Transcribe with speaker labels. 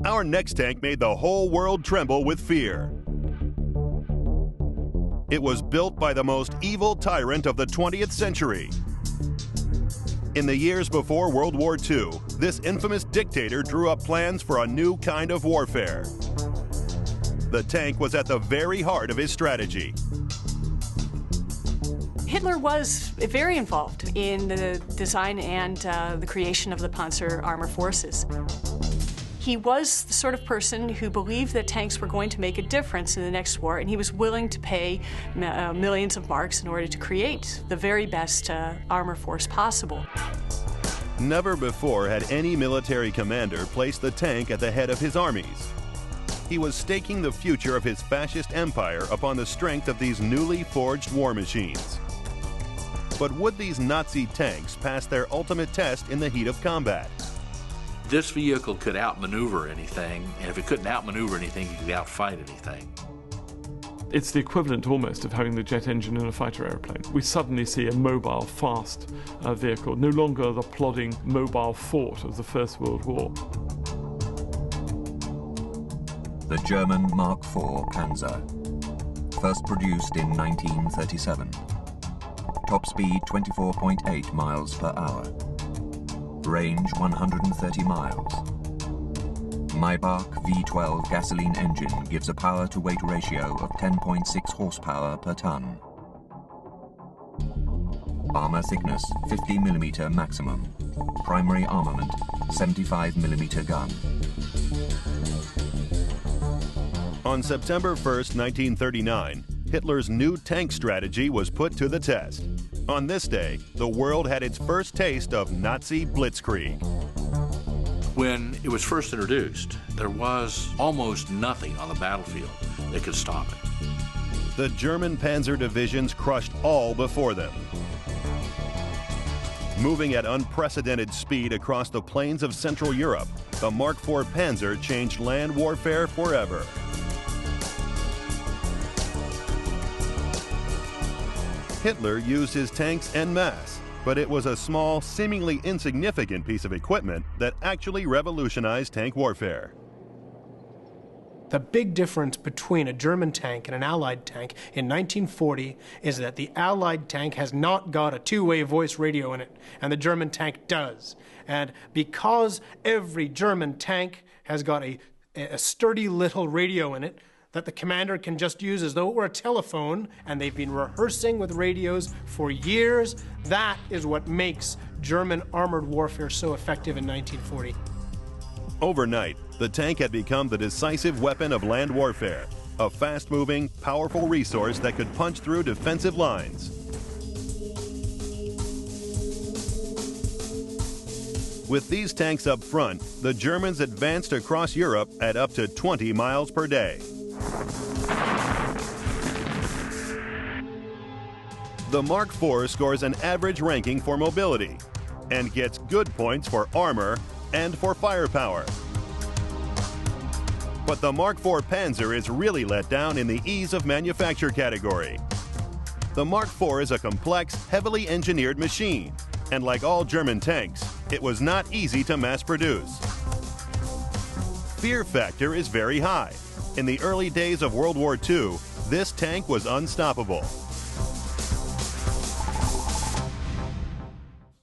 Speaker 1: Our next tank made the whole world tremble with fear. It was built by the most evil tyrant of the 20th century. In the years before World War II, this infamous dictator drew up plans for a new kind of warfare. The tank was at the very heart of his strategy.
Speaker 2: Hitler was very involved in the design and the creation of the Panzer armor forces. He was the sort of person who believed that tanks were going to make a difference in the next war, and he was willing to pay millions of marks in order to create the very best armor force possible.
Speaker 1: Never before had any military commander placed the tank at the head of his armies. He was staking the future of his fascist empire upon the strength of these newly forged war machines. But would these Nazi tanks pass their ultimate test in the heat of combat?
Speaker 3: This vehicle could outmaneuver anything, and if it couldn't outmaneuver anything, it could outfight anything.
Speaker 4: It's the equivalent almost of having the jet engine in a fighter airplane. We suddenly see a mobile, fast vehicle, no longer the plodding mobile fort of the First World War.
Speaker 5: The German Mk IV Panzer, first produced in 1937. Top speed 24.8 miles per hour. Range 130 miles. Maybach V12 gasoline engine gives a power-to-weight ratio of 10.6 horsepower per ton. Armor thickness 50 mm maximum. Primary armament 75 mm gun.
Speaker 1: On September 1st, 1939, Hitler's new tank strategy was put to the test. On this day, the world had its first taste of Nazi blitzkrieg.
Speaker 3: When it was first introduced, there was almost nothing on the battlefield that could stop it.
Speaker 1: The German panzer divisions crushed all before them. Moving at unprecedented speed across the plains of Central Europe, the Mk IV Panzer changed land warfare forever. Hitler used his tanks en masse, but it was a small, seemingly insignificant piece of equipment that actually revolutionized tank warfare.
Speaker 6: The big difference between a German tank and an Allied tank in 1940 is that the Allied tank has not got a two-way voice radio in it, and the German tank does. And because every German tank has got a sturdy little radio in it, that the commander can just use as though it were a telephone, and they've been rehearsing with radios for years. That is what makes German armored warfare so effective in 1940.
Speaker 1: Overnight, the tank had become the decisive weapon of land warfare, a fast-moving, powerful resource that could punch through defensive lines. With these tanks up front, the Germans advanced across Europe at up to 20 miles per day. The Mk IV scores an average ranking for mobility and gets good points for armor and for firepower. But the Mk IV Panzer is really let down in the ease of manufacture category. The Mk IV is a complex, heavily engineered machine, and like all German tanks, it was not easy to mass produce. Fear factor is very high. In the early days of World War II, this tank was unstoppable.